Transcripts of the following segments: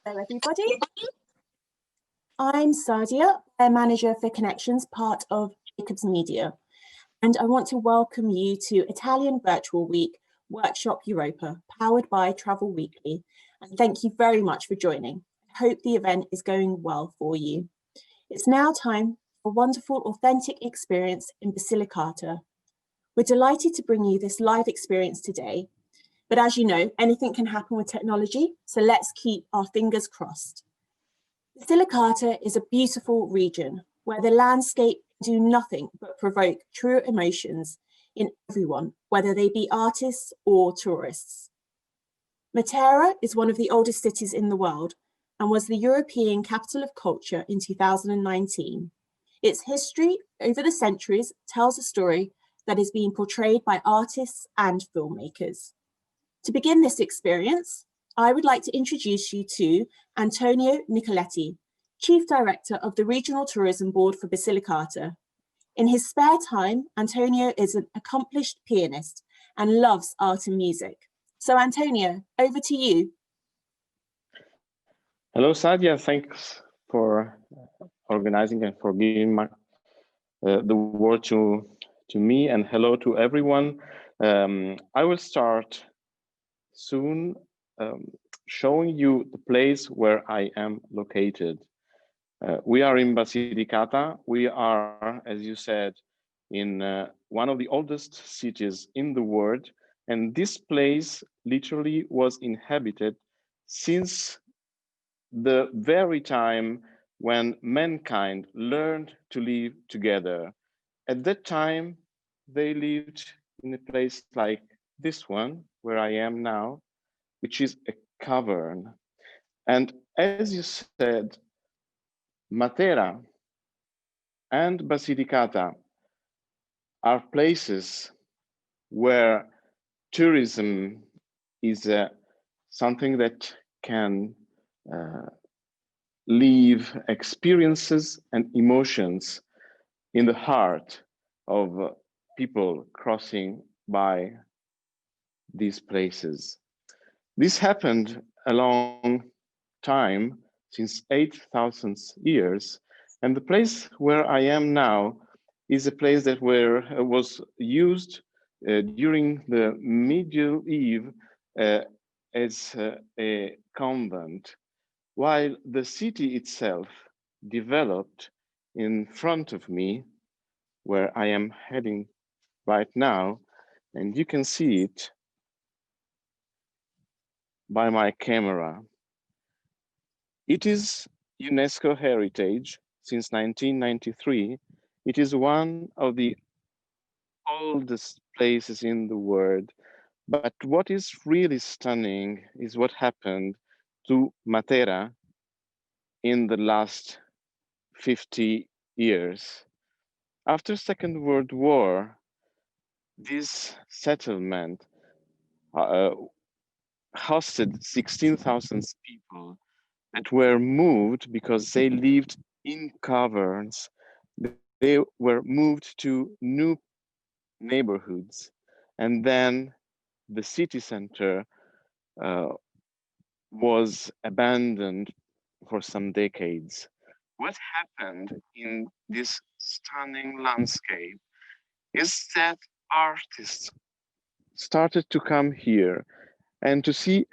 Hello, everybody. I'm Sadia, a manager for Connections, part of Jacobs Media, and I want to welcome you to Italian Virtual Week Workshop Europa, powered by Travel Weekly, and thank you very much for joining. I hope the event is going well for you. It's now time for a wonderful, authentic experience in Basilicata. We're delighted to bring you this live experience today, but as you know, anything can happen with technology, so let's keep our fingers crossed. Basilicata is a beautiful region where the landscape do nothing but provoke true emotions in everyone, whether they be artists or tourists. Matera is one of the oldest cities in the world and was the European Capital of Culture in 2019. Its history over the centuries tells a story that is being portrayed by artists and filmmakers. To begin this experience, I would like to introduce you to Antonio Nicoletti, Chief Director of the Regional Tourism Board for Basilicata. In his spare time, Antonio is an accomplished pianist and loves art and music. So Antonio, over to you. Hello, Sadia. Thanks for organizing and for giving the word to me, and hello to everyone. I will start soon showing you the place where I am located. We are in Basilicata. We are, as you said, in one of the oldest cities in the world. And this place literally was inhabited since the very time when mankind learned to live together. At that time, they lived in a place like this one, where I am now, which is a cavern. And as you said, Matera and Basilicata are places where tourism is something that can leave experiences and emotions in the heart of people crossing by these places. This happened a long time, since 8,000 years, and the place where I am now is a place that was used during the medieval as a convent, while the city itself developed in front of me, where I am heading right now, and you can see it by my camera. It is UNESCO heritage since 1993. It is one of the oldest places in the world. But what is really stunning is what happened to Matera in the last 50 years. After Second World War, this settlement hosted 16,000 people that were moved because they lived in caverns. They were moved to new neighborhoods, and then the city center was abandoned for some decades. What happened in this stunning landscape is that artists started to come here and to see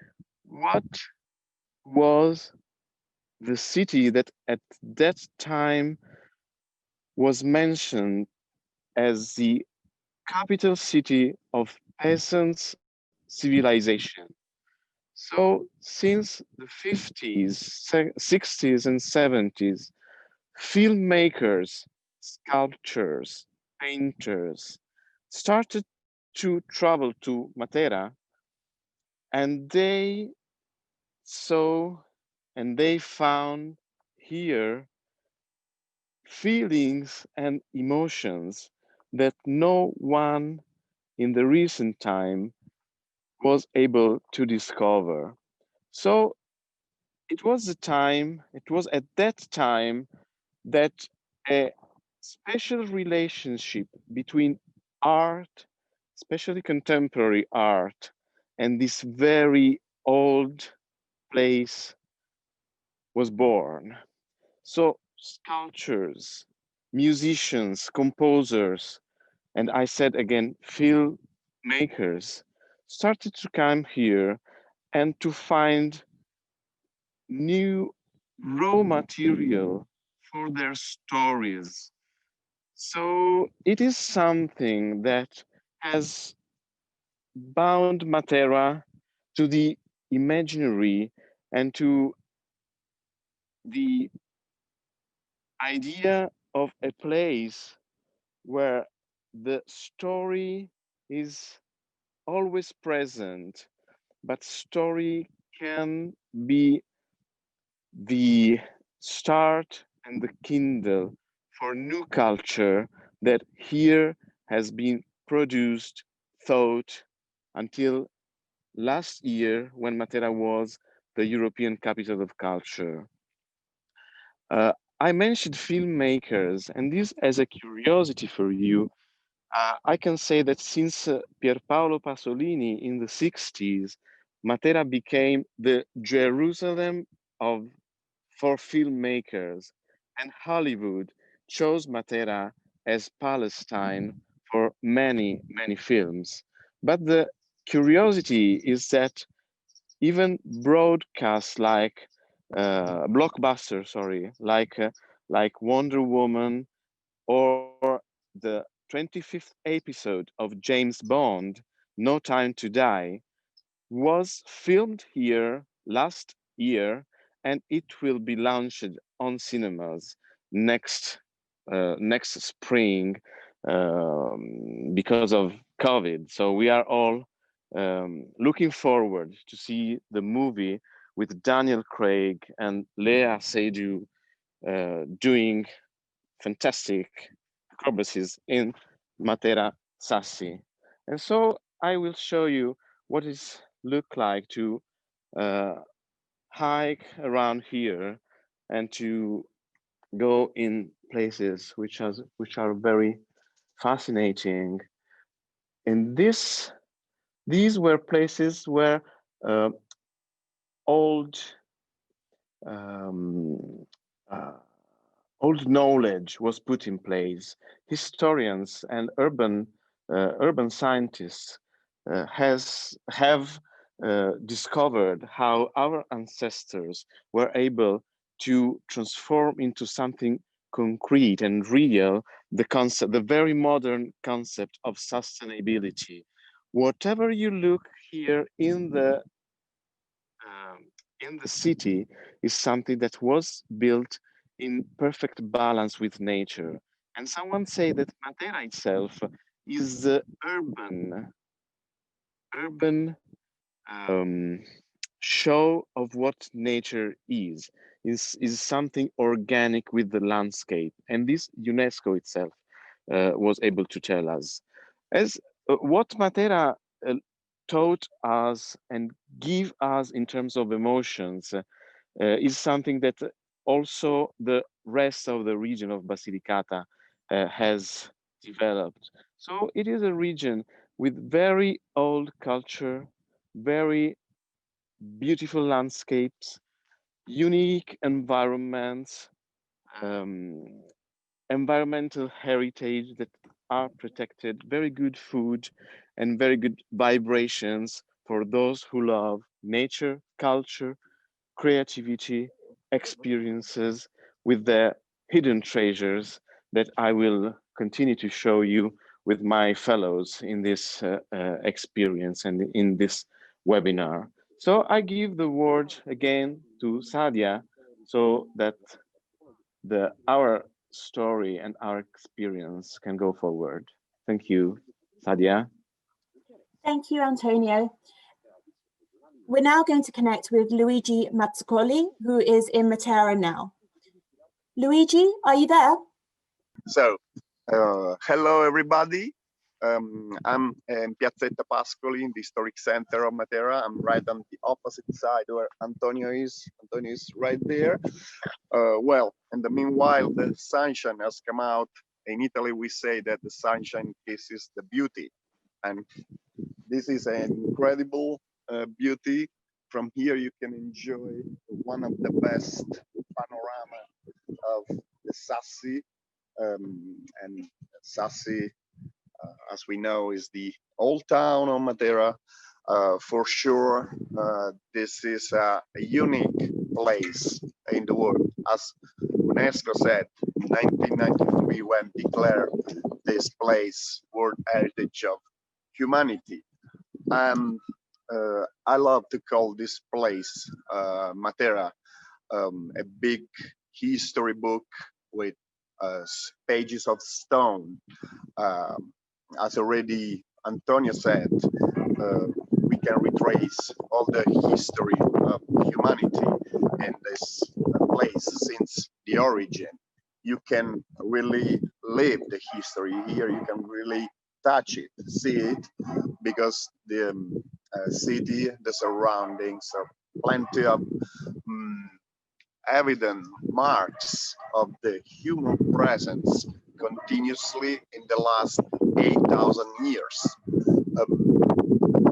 what was the city that at that time was mentioned as the capital city of peasants' civilization. So since the 50s, 60s, and 70s, filmmakers, sculptors, painters started to travel to Matera, and they saw and they found here feelings and emotions that no one in the recent time was able to discover. So it was at that time that a special relationship between art, especially contemporary art, and this very old place was born. So sculptures, musicians, composers, and I said again, filmmakers started to come here and to find new raw material for their stories. So it is something that has bound Matera to the imaginary and to the idea of a place where the story is always present, but story can be the start and the kindle for new culture that here has been produced, thought until last year when Matera was the European capital of culture. I mentioned filmmakers, and this as a curiosity for you. I can say that since Pierpaolo Pasolini in the 60s, Matera became the Jerusalem of for filmmakers, and Hollywood chose Matera as Palestine for many, many films. But the curiosity is that even broadcasts like blockbuster, sorry, like Wonder Woman or the 25th episode of James Bond, No Time to Die, was filmed here last year, and it will be launched on cinemas next spring because of COVID. So we are all looking forward to see the movie with Daniel Craig and Lea Seydoux doing fantastic acrobacies in Matera Sassi. And so I will show you what it look like to uh, hike around here and to go in places which are very fascinating. And these were places where uh, old um, uh, old knowledge was put in place. Historians and urban scientists have discovered how our ancestors were able to transform into something concrete and real the very modern concept of sustainability. Whatever you look here in the city is something that was built in perfect balance with nature. And someone say that Matera itself is the urban show of what nature is something organic with the landscape. And this UNESCO itself was able to tell us. As what Matera taught us and give us in terms of emotions is something that also the rest of the region of Basilicata has developed. So it is a region with very old culture, very beautiful landscapes, unique environments, um, environmental heritage that are protected, very good food, and very good vibrations for those who love nature, culture, creativity, experiences with their hidden treasures that I will continue to show you with my fellows in this experience and in this webinar. So I give the word again to Sadia so that our story and our experience can go forward. Thank you, Sadia. Thank you, Antonio. We're now going to connect with Luigi Mazzoccoli, who is in Matera now. Luigi, are you there? So, hello everybody. I'm in Piazzetta Pascoli in the historic center of Matera. I'm right on the opposite side where Antonio is. Antonio is right there. Well, in the meanwhile, the sunshine has come out. In Italy, we say that the sunshine kisses the beauty. And this is an incredible beauty from here you can enjoy one of the best panorama of the Sassi, and Sassi, as we know, is the old town of Matera. For sure, this is a unique place in the world. As UNESCO said in 1993 when declared this place World Heritage of Humanity. And I love to call this place, Matera, a big history book with pages of stone. As already Antonio said, we can retrace all the history of humanity in this place since the origin. You can really live the history here. You can really touch it, see it, because the city, the surroundings, are plenty of evident marks of the human presence continuously in the last 8,000 years.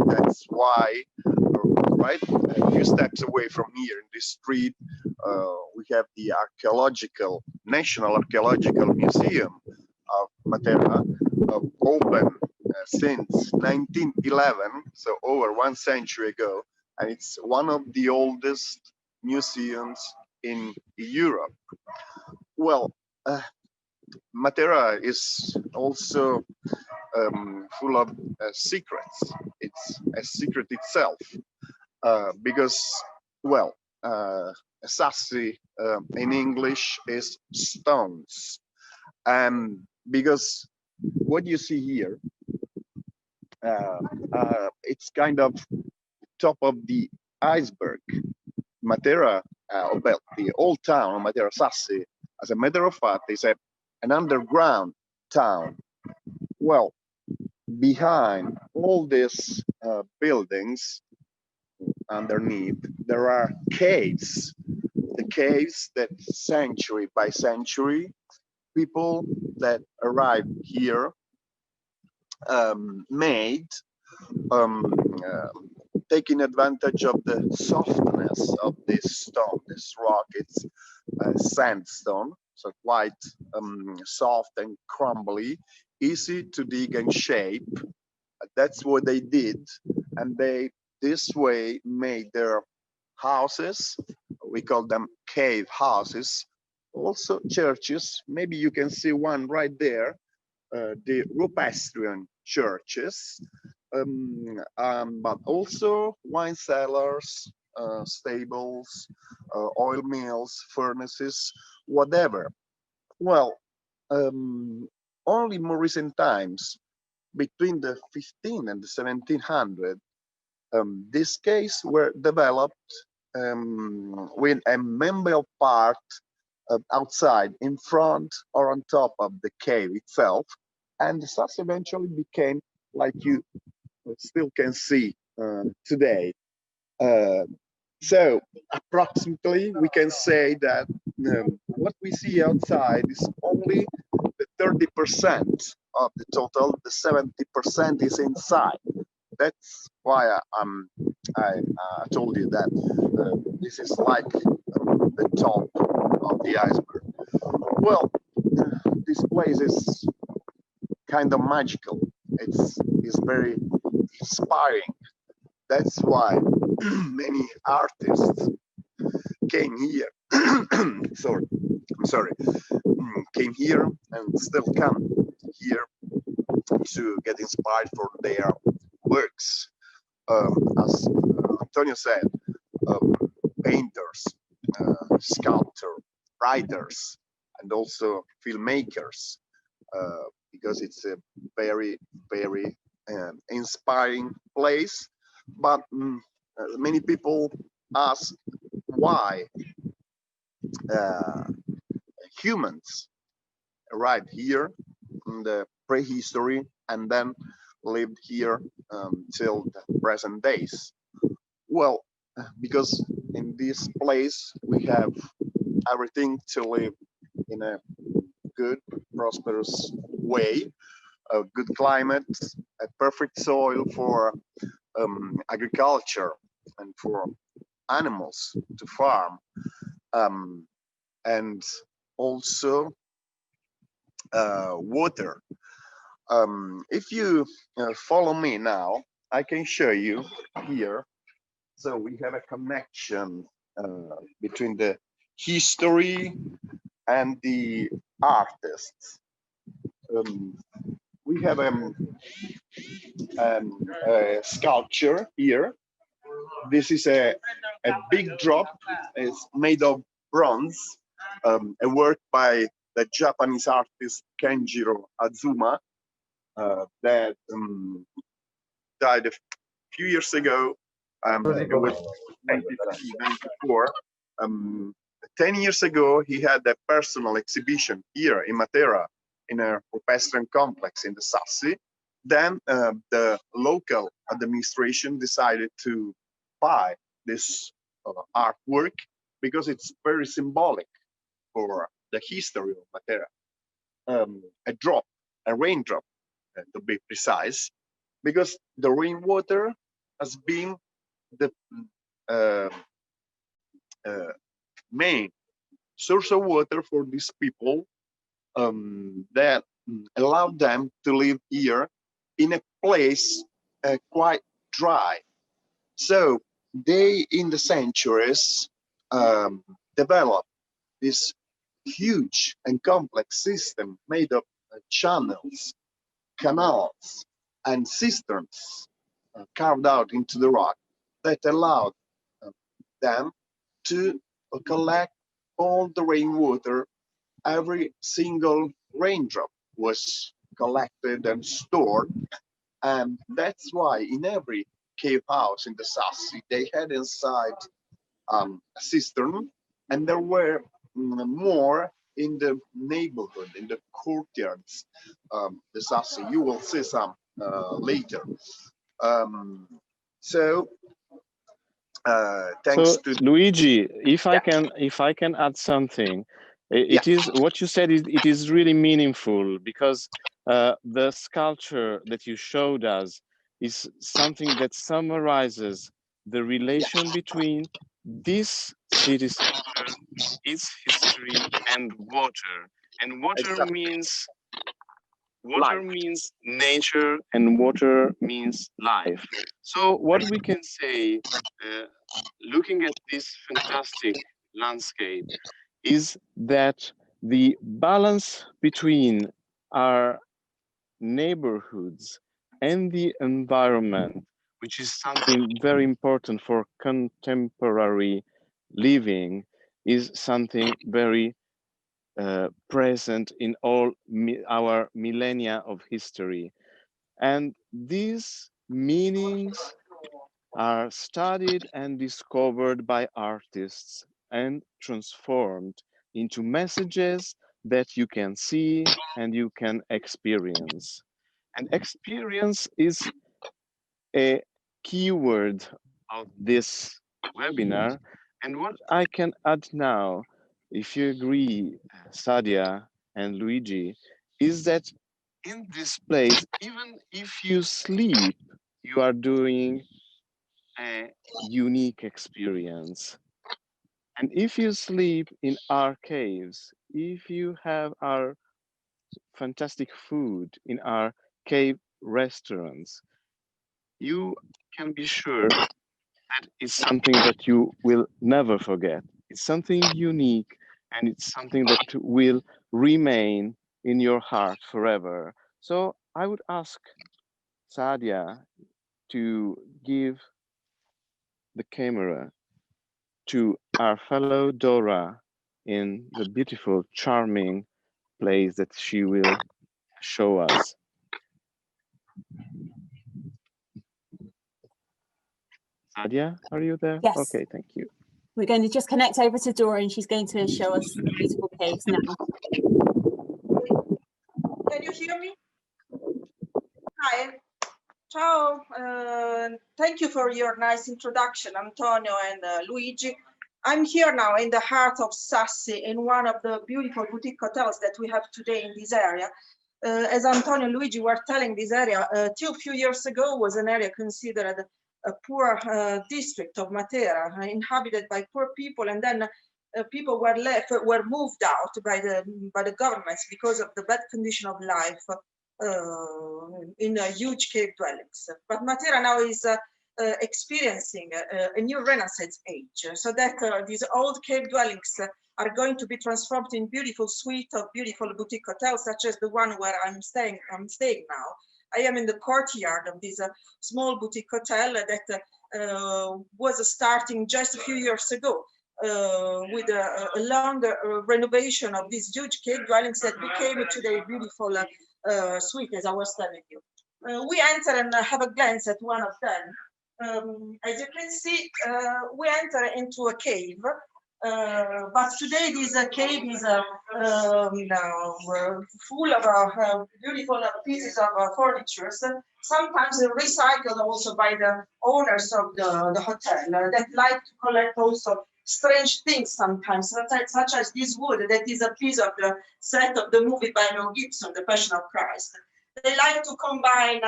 That's why, right, a few steps away from here in this street, we have the National Archaeological Museum of Matera, open since 1911, so over 1 century ago, and it's one of the oldest museums in Europe. Well, Matera is also full of secrets. It's a secret itself, because, well, Sassi in English is stones, and because what you see here, it's kind of top of the iceberg. Matera, well, the old town of Matera Sassi, as a matter of fact, is an underground town. Well, behind all these buildings underneath, there are caves. The caves that century by century, people that arrived here made, taking advantage of the softness of this stone, this rock. It's sandstone, so quite soft and crumbly, easy to dig and shape. That's what they did, and they this way made their houses. We call them cave houses. Also churches. Maybe you can see one right there, the Rupestриan churches, but also wine cellars, stables, oil mills, furnaces, whatever. Well, only more recent times, between the 15 and the 1700, these caves were developed with a membrane part outside, in front or on top of the cave itself, and the Sassi eventually became like you still can see today. So approximately we can say that what we see outside is only the 30% of the total. The 70% is inside. That's why I told you that this is like the top of the iceberg. Well, this place is kind of magical. It's very inspiring. That's why many artists came here. Came here and still come here to get inspired for their works. As Antonio said, painters, sculptors, writers, and also filmmakers, because it's a very, very inspiring place. But many people ask why humans arrived here in the prehistory and then lived here till the present days. Well, because in this place we have everything to live in a good, prosperous way, a good climate, a perfect soil for agriculture and for animals to farm, and also water. If you follow me now, I can show you here. So we have a connection between the history and the artists. We have a sculpture here. This is a big drop. It's made of bronze, a work by the Japanese artist Kenjiro Azuma that died a few years ago. It was 1994. 10 years ago, he had a personal exhibition here in Matera, in a rupestrean complex in the Sassi. Then the local administration decided to buy this artwork because it's very symbolic for the history of Matera. A drop, a raindrop, to be precise, because the rainwater has been the main source of water for these people that allowed them to live here in a place quite dry. So they, in the centuries, developed this huge and complex system made of channels, canals, and cisterns carved out into the rock that allowed them to collect all the rainwater. Every single raindrop was collected and stored, and that's why in every cave house in the Sassi they had inside a cistern, and there were more in the neighborhood, in the courtyards. The Sassi, you will see some later. Thanks to Luigi, if yeah. I can add something, it is what you said. It is really meaningful because the sculpture that you showed us is something that summarizes the relation between this city center, its history, and water. And water Exactly. means nature, and water means life. So what we can say, looking at this fantastic landscape, is that the balance between our neighborhoods and the environment, which is something very important for contemporary living, is something very present in all our millennia of history. And these meanings are studied and discovered by artists and transformed into messages that you can see and you can experience. And experience is a keyword of this webinar. And what I can add now, if you agree, Sadia and Luigi, is that in this place, even if you sleep, you are doing a unique experience. And if you sleep in our caves, if you have our fantastic food in our cave restaurants, you can be sure that it's something that you will never forget. It's something unique, and it's something that will remain in your heart forever. So I would ask Sadia to give the camera to our fellow Dora in the beautiful, charming place that she will show us. Sadia, are you there? Yes. Okay, thank you. We're going to just connect over to Dora and she's going to show us the beautiful caves now. Can you hear me? Hi. Ciao. Thank you for your nice introduction, Antonio and Luigi. I'm here now in the heart of Sassi, in one of the beautiful boutique hotels that we have today in this area. As Antonio and Luigi were telling, this area till a few years ago was an area considered poor district of Matera, inhabited by poor people, and then people were moved out by the governments because of the bad condition of life in huge cave dwellings. But Matera now is experiencing a new Renaissance age, so that these old cave dwellings are going to be transformed in beautiful suite of beautiful boutique hotels, such as the one where I'm staying now. I am in the courtyard of this small boutique hotel that was starting just a few years ago with a long renovation of these huge cave dwellings that became today beautiful suite, as I was telling you. We enter and have a glance at one of them. As you can see, we enter into a cave. But today this cave is full of beautiful pieces of furniture, sometimes recycled also by the owners of the hotel that like to collect also strange things sometimes, such as this wood that is a piece of the set of the movie by Mel Gibson, The Passion of Christ. They like to combine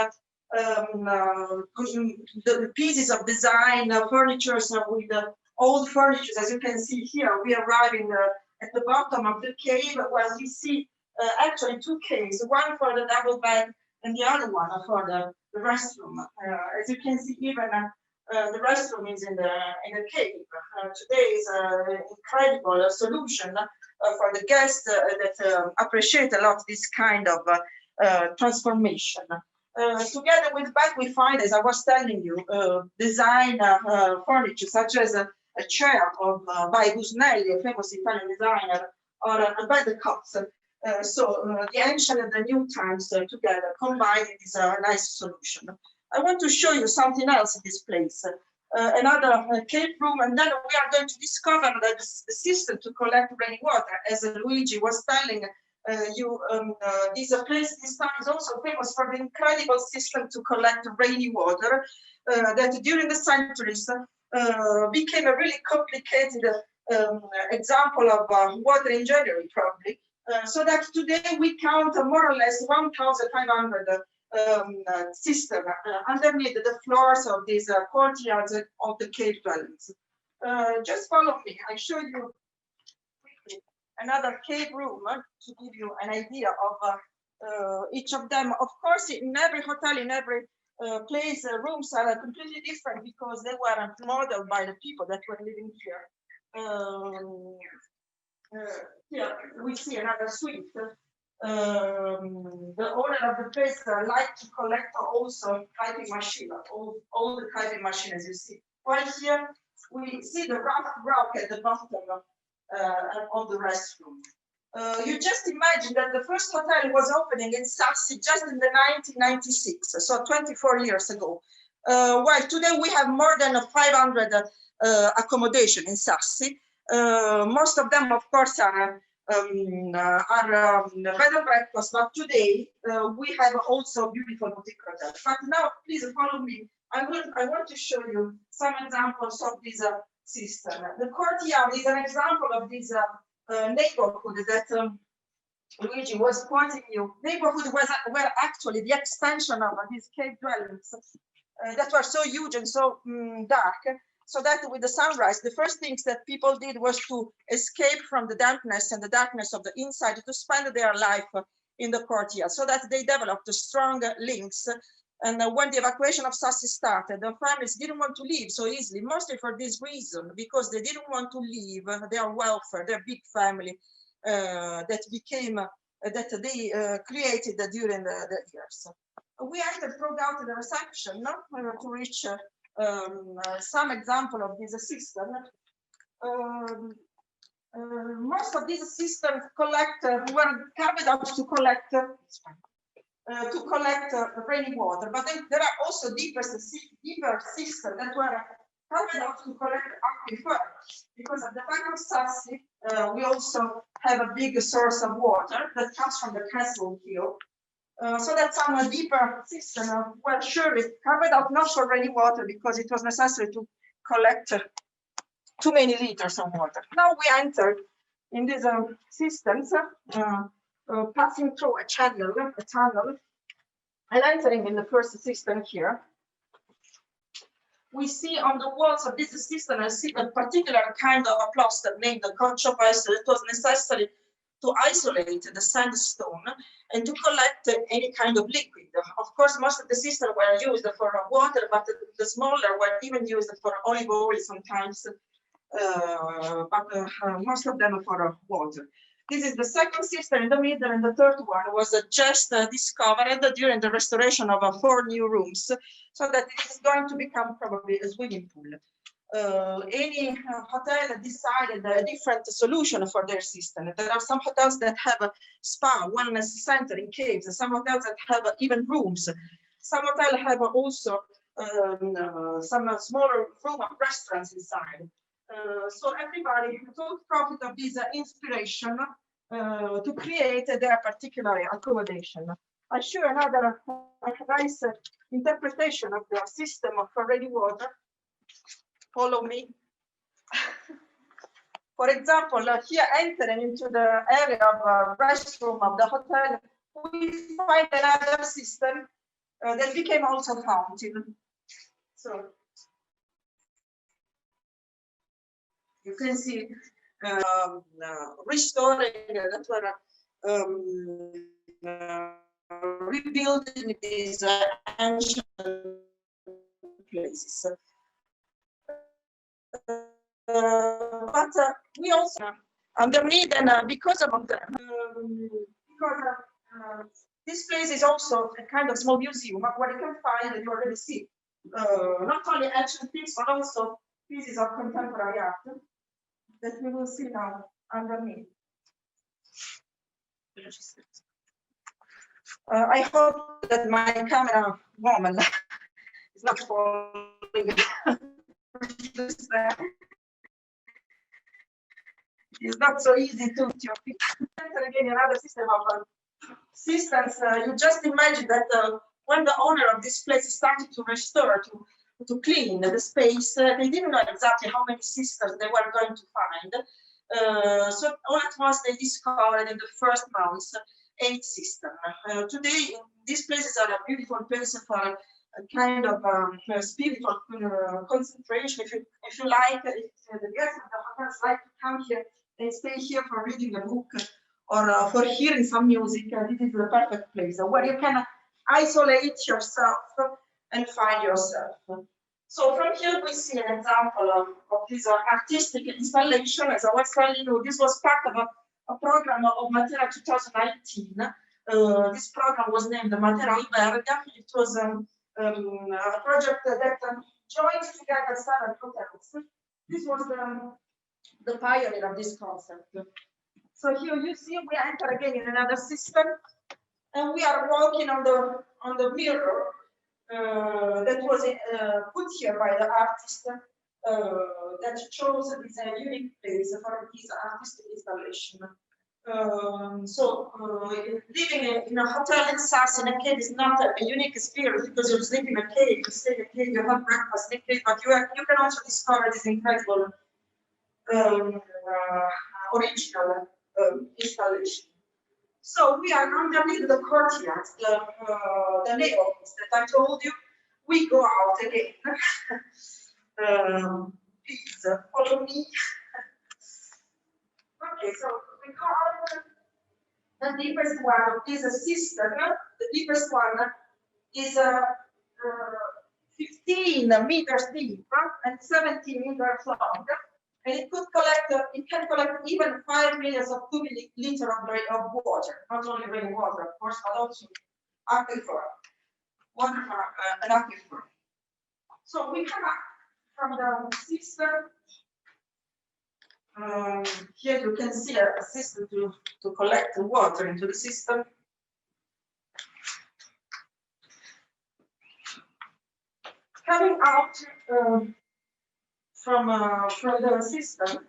the pieces of design furniture with old furniture. As you can see here, we arrive at the bottom of the cave where we see actually two caves, one for the double bed and the other one for the restroom. As you can see, even the restroom is in the cave. Today is an incredible solution for the guests that appreciate a lot this kind of transformation. Together with that, we find, as I was telling you, design furniture such as a chair by Busnelli, a famous Italian designer, or a bed cups. So the ancient and the new times together combined is a nice solution. I want to show you something else in this place, another cave room, and then we are going to discover that the system to collect rainwater, as Luigi was telling you, this place, this town is also famous for the incredible system to collect rainy water that during the centuries became a really complicated example of water engineering, probably. So that today we count more or less 1,500 system underneath the floors of these courtyards of the cave dwellings. Just follow me. I show you quickly another cave room to give you an idea of each of them. Of course, in every hotel, in every place, rooms are completely different because they were modeled by the people that were living here. Here we see another suite. The owner of the place like to collect also piping machine, all the piping machine, as you see. Right here, we see the rock at the bottom of the restroom. You just imagine that the first hotel was opening in Sassi just in the 1996, so 24 years ago. While today we have more than 500 accommodation in Sassi. Most of them, of course, are bed and breakfast, but today we have also beautiful boutique hotels. But now, please follow me. I want to show you some examples of this system. The courtyard is an example of this neighborhood that Luigi was pointing you. Neighborhood were actually the extension of these cave dwellings that were so huge and so dark. So that with the sunrise, the first things that people did was to escape from the dampness and the darkness of the inside to spend their life in the courtyard, so that they developed strong links. And when the evacuation of Sassi started, the families didn't want to leave so easily, mostly for this reason, because they didn't want to leave their welfare, their big family that they created during the years. We entered throughout the reception to reach some example of this system. Most of these systems were carved out to collect rainwater, but then there are also deeper systems that were carved out to collect aquifer, because at the back of Sassi we also have a big source of water that comes from the castle hill. So that some deeper systems were surely carved out not for rainwater because it was necessary to collect too many liters of water. Now we entered in these systems, passing through a tunnel, and entering in the first system here. we see on the walls of this system a particular kind of a plaster named the caoutchouc plaster. It was necessary to isolate the sandstone and to collect any kind of liquid. Of course, most of the systems were used for water, but the smaller were even used for olive oil sometimes, but most of them for water. This is the second system in the middle, and the third one was just discovered during the restoration of 4 new rooms, so that it is going to become probably a swimming pool. Any hotel decided a different solution for their system. There are some hotels that have a spa, wellness center in caves, some hotels that have even rooms. Some hotels have also some smaller room of restaurants inside. So everybody took profit of this inspiration to create their particular accommodation. I show another nice interpretation of the system for ready water. Follow me. For example, here entering into the area of restroom of the hotel, we find another system that became also fountain. So you can see restoring that were rebuilding these ancient places. But we also underneath, and because of the this place is also a kind of small museum where you can find, and you already see, not only ancient things but also pieces of contemporary art that we will see now underneath. I hope that my camera woman is not falling. It's not so easy to enter again another system of systems. You just imagine that when the owner of this place started to restore, to clean the space, they didn't know exactly how many systems they were going to find. So all at once they discovered in the first months 8 systems. Today, these places are a beautiful place for a kind of spiritual concentration. If you like, if the guests of the hotels like to come here and stay here for reading a book or for hearing some music, this is the perfect place where you can isolate yourself and find yourself. So from here we see an example of this artistic installation. As I was telling you, this was part of a program of Matera 2019. This program was named the Matera Alberga. It was a project that joined together 7 hotels. This was the pioneer of this concept. So here you see we enter again in another system, and we are walking on the mirror that was put here by the artist that chose this unique place for his artistic installation. Living in a hotel in Sass in a cave is not a unique experience because you sleep in a cave, you stay in a cave, you have breakfast in a cave, but you can also discover this incredible original installation. So we are underneath the courtyard, the neighborhoods that I told you. We go out again. Please follow me. Okay, so we go out. The deepest one is a system. The deepest one is 15 meters deep and 17 meters long. And it could collect, it can collect even 5 million cubic liters of water, not only rainwater, of course, but also aquifer, water for an aquifer. So we come up from the system. Here you can see a system to collect the water into the system. Coming out from the system,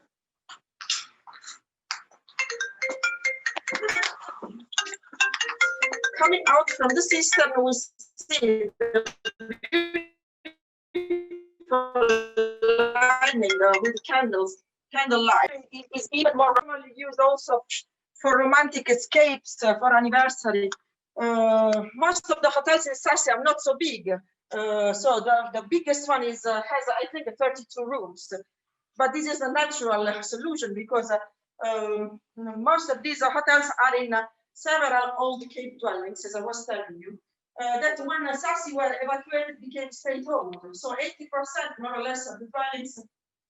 coming out from the system, we see the lighting with candlelight. It is even more commonly used also for romantic escapes, for anniversary. Most of the hotels in Sass are not so big. So the biggest one is has, I think, 32 rooms. But this is a natural solution because most of these hotels are in several old cave dwellings, as I was telling you. That when Sassi were evacuated became state-owned. So 80% more or less of the dwellings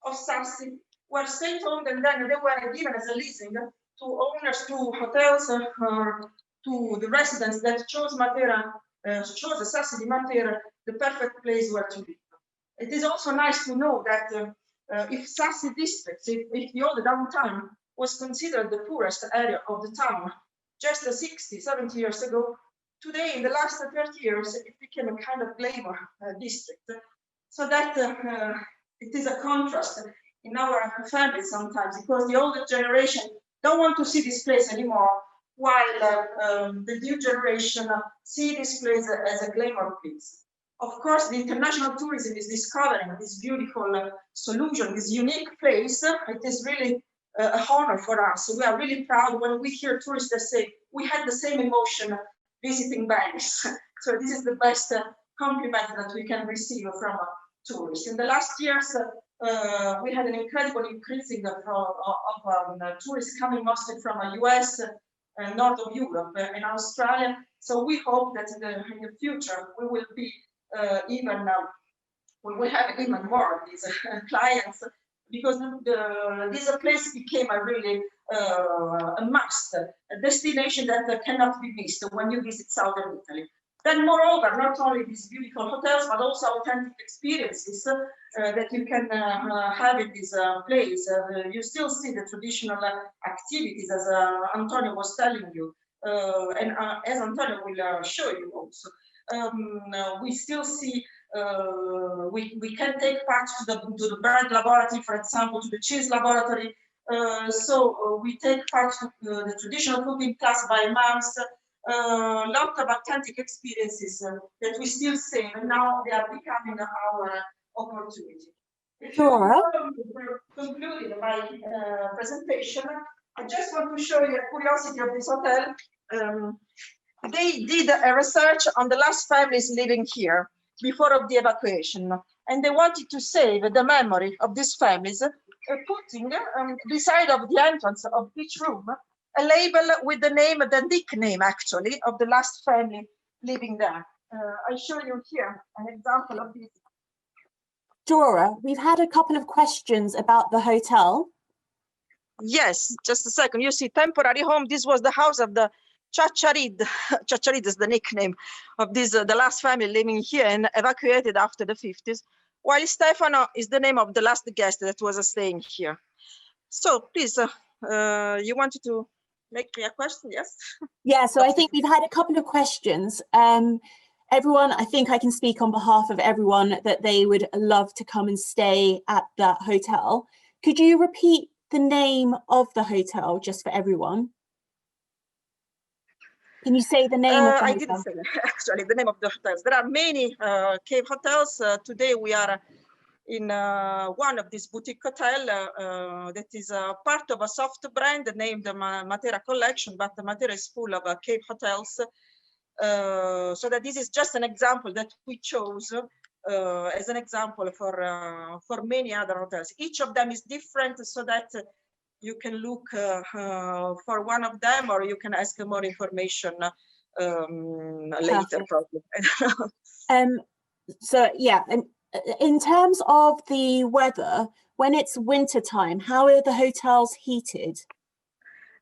of Sassi were state-owned, and then they were given as a leasing to owners, to hotels, to the residents that chose Matera, chose the Sassi di Matera, the perfect place where to live. It is also nice to know that if Sassi district, if the old downtown was considered the poorest area of the town just 60, 70 years ago, today, in the last 30 years, it became a kind of glamour district. So that it is a contrast in our family sometimes, because the older generation don't want to see this place anymore, while the new generation see this place as a glamour place. Of course, the international tourism is discovering this beautiful solution, this unique place. It is really a honor for us. We are really proud when we hear tourists that say, we had the same emotion visiting Venice. So this is the best compliment that we can receive from tourists. In the last years, we had an incredible increasing of tourists coming mostly from the US, north of Europe and Australia. So we hope that in the future, we will be we will have even more of these clients, because this place became a really a must, a destination that cannot be missed when you visit southern Italy. Then moreover, not only these beautiful hotels, but also authentic experiences that you can have in this place. You still see the traditional activities, as Antonio was telling you, and as Antonio will show you also. We still see we can take part to the bird laboratory, for example, to the cheese laboratory. So we take part to the traditional cooking class by moms. Lot of authentic experiences that we still save, and now they are becoming our opportunity. Dora, Concluding my presentation, I just want to show you a curiosity of this hotel. They did a research on the last families living here before of the evacuation, and they wanted to save the memory of these families, putting beside of the entrance of each room a label with the name, the nickname actually, of the last family living there. I show you here an example of this. Dora, we've had a couple of questions about the hotel. Yes, just a second. You see, temporary home. This was the house of the Ciacciarid. Ciacciarid is the nickname of this, the last family living here and evacuated after the 50s, while Stefano is the name of the last guest that was staying here. So please, you wanted to make me a question, yes? Yeah, so I think we've had a couple of questions. Everyone, I think I can speak on behalf of everyone that they would love to come and stay at that hotel. Could you repeat the name of the hotel just for everyone? Can you say the name of the hotel? I didn't say that, actually, the name of the hotels. There are many cave hotels. Today we are in one of these boutique hotel that is part of a soft brand named the Matera collection, but the Matera is full of cave hotels. So that this is just an example that we chose as an example for many other hotels. Each of them is different, so that you can look for one of them, or you can ask more information later, probably. So yeah, and in terms of the weather, when it's winter time, how are the hotels heated?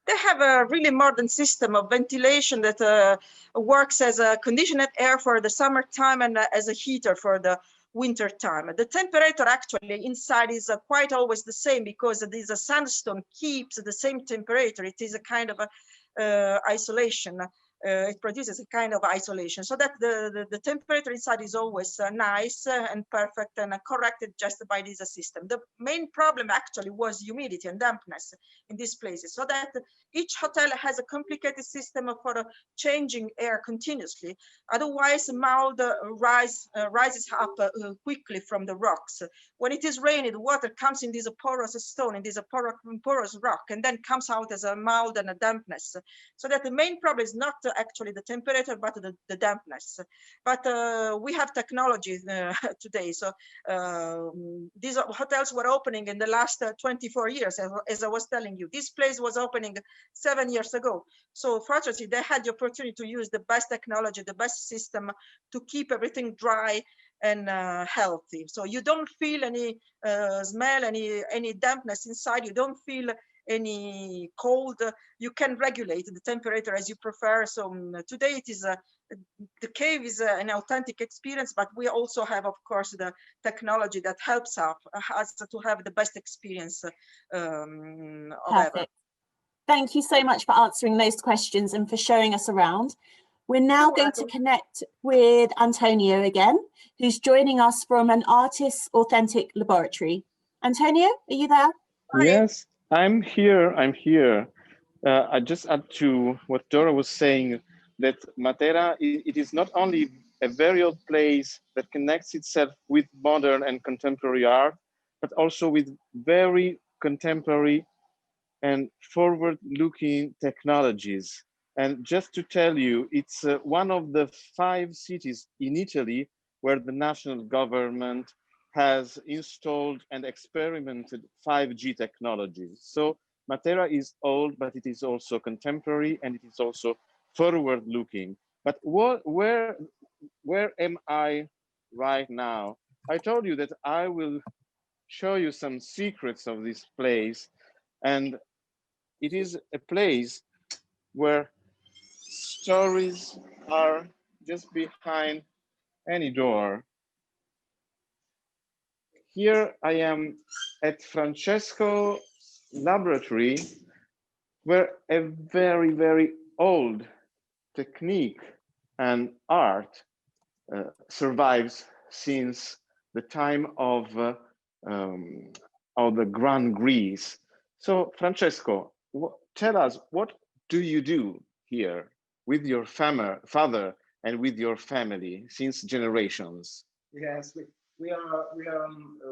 They have a really modern system of ventilation that works as a conditioned air for the summertime and as a heater for the winter time. The temperature actually inside is quite always the same, because this sandstone keeps the same temperature. It is a kind of isolation. It produces a kind of isolation, so that the temperature inside is always nice and perfect and corrected just by this system. The main problem actually was humidity and dampness in these places, so that each hotel has a complicated system for changing air continuously. Otherwise, mold rises up quickly from the rocks. When it is rainy, the water comes in this porous stone, in this porous rock, and then comes out as a mold and a dampness. So that the main problem is not actually the temperature, but the dampness. But we have technology today. So these hotels were opening in the last 24 years, as I was telling you. This place was opening 7 years ago. So fortunately, they had the opportunity to use the best technology, the best system to keep everything dry and healthy. So you don't feel any smell, any dampness inside. You don't feel any cold. You can regulate the temperature as you prefer. So today it is the cave is an authentic experience, but we also have, of course, the technology that helps us to have the best experience of ever. Thank you so much for answering those questions and for showing us around. We're now going to connect with Antonio again, who's joining us from an artist's authentic laboratory. Antonio, are you there? Yes, I'm here. I'm here. I just add to what Dora was saying, that Matera, it is not only a very old place that connects itself with modern and contemporary art, but also with very contemporary and forward-looking technologies. And just to tell you, it's one of the 5 cities in Italy where the national government has installed and experimented 5G technologies. So Matera is old, but it is also contemporary and it is also forward-looking. But where am I right now? I told you that I will show you some secrets of this place, and it is a place where stories are just behind any door. Here I am at Francesco's laboratory, where a very, very old technique and art survives since the time of the Grand Greece. So Francesco, tell us, what do you do here with your father and with your family since generations? Yes, we are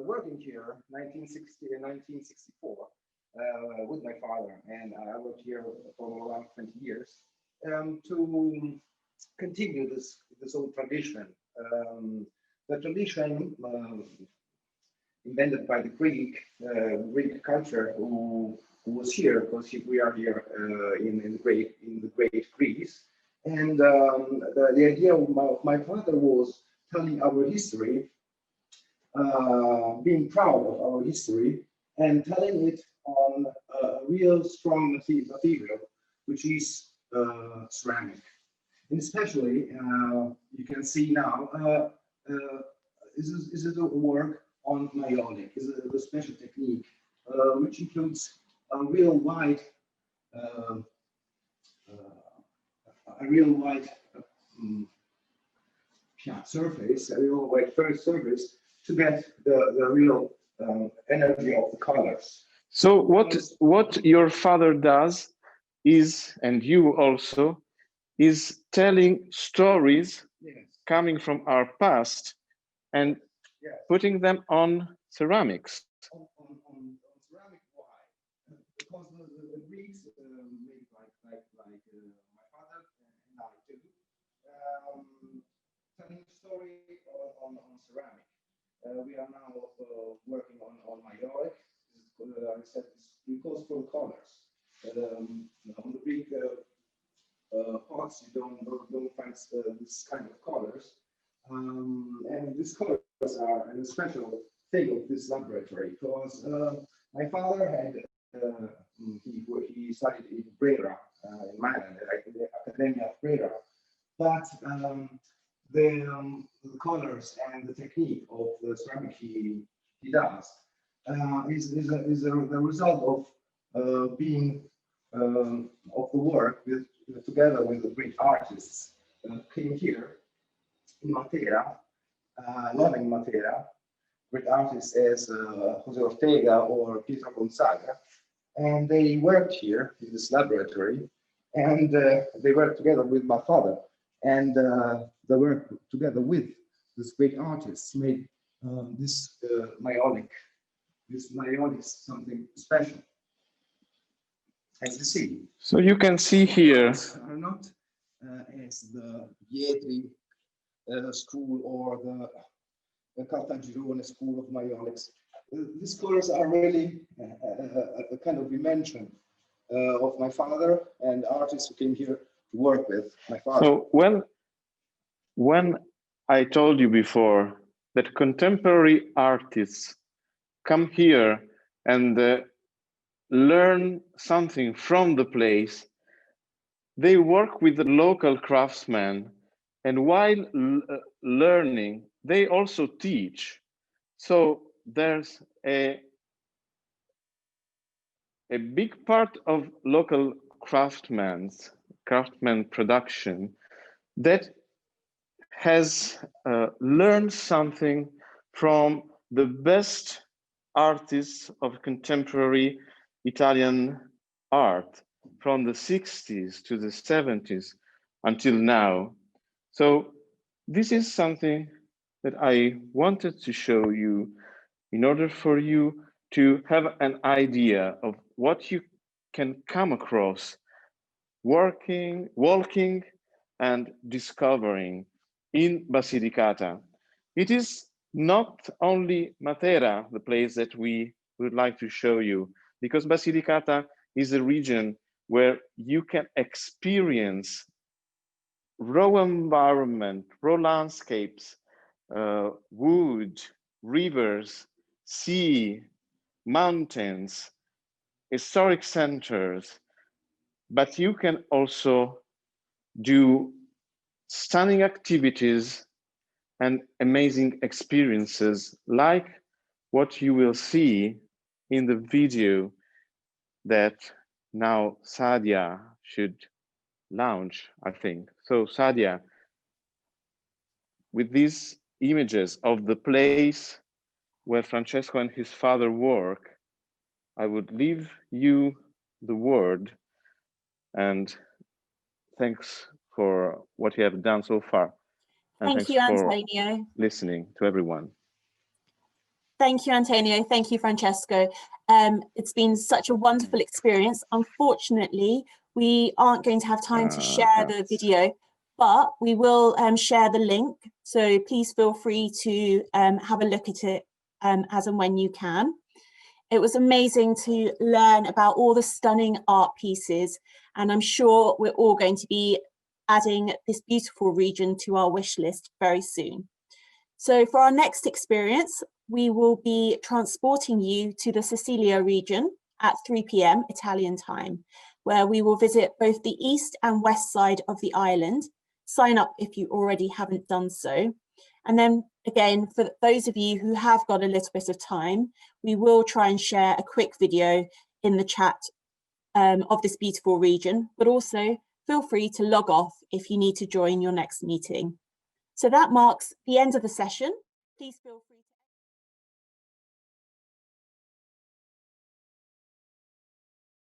working here 1960 and 1964 with my father, and I worked here for around 20 years to continue this old tradition. The tradition invented by the Greek culture who was here, because we are here in the great Greece, and the idea of my father was telling our history, being proud of our history, and telling it on a real strong material, which is ceramic. And especially, you can see now, this is a work on myolic. This is a special technique, which includes a real wide surface, a real white first surface, to get the real energy of the colors. So what your father does is, and you also, is telling stories, yes, coming from our past and, yes, putting them on ceramics. On ceramic, why? Because the Greeks made like my father and I too, telling story on ceramic. We are now working on myolic. I said it goes for the colors. On the Greek pots, you don't find this kind of colors, and these colors are a special thing of this laboratory, because my father had he studied in Brera in Milan, at the Academia of Brera, but the colors and the technique of the ceramic he does is the result of being of the work together with the great artists came here in Matera, loving Matera, great artists as Jose Ortega or Pietro Gonzaga, and they worked here in this laboratory, and they worked together with my father, and they worked together with this great artists, made this myolic. This myolic is something special, as you see. So you can see here. Are not as the Vietri school or the Caltagirone school of Maiolics. These colors are really a kind of invention of my father and artists who came here to work with my father. So when I told you before that contemporary artists come here and learn something from the place, they work with the local craftsmen, and while learning, they also teach. So there's a big part of local craftsman production that has learned something from the best artists of contemporary Italian art from the 60s to the 70s until now. So this is something that I wanted to show you in order for you to have an idea of what you can come across walking and discovering in Basilicata. It is not only Matera, the place that we would like to show you, because Basilicata is a region where you can experience raw environment, raw landscapes, wood, rivers, sea, mountains, historic centers, but you can also do stunning activities and amazing experiences like what you will see in the video that now Sadia should launch, I think. So Sadia, with these images of the place where Francesco and his father work, I would leave you the word, and thanks for what you have done so far. And Thank you, for Antonio. listening to everyone. Thank you, Antonio. Thank you, Francesco. It's been such a wonderful experience. Unfortunately, we aren't going to have time to share the video, but we will share the link. So please feel free to have a look at it as and when you can. It was amazing to learn about all the stunning art pieces, and I'm sure we're all going to be adding this beautiful region to our wish list very soon. So for our next experience, we will be transporting you to the Sicilia region at 3 p.m. Italian time, where we will visit both the east and west side of the island. Sign up if you already haven't done so. And then again, for those of you who have got a little bit of time, we will try and share a quick video in the chat of this beautiful region, but also feel free to log off if you need to join your next meeting. So that marks the end of the session. Please feel free.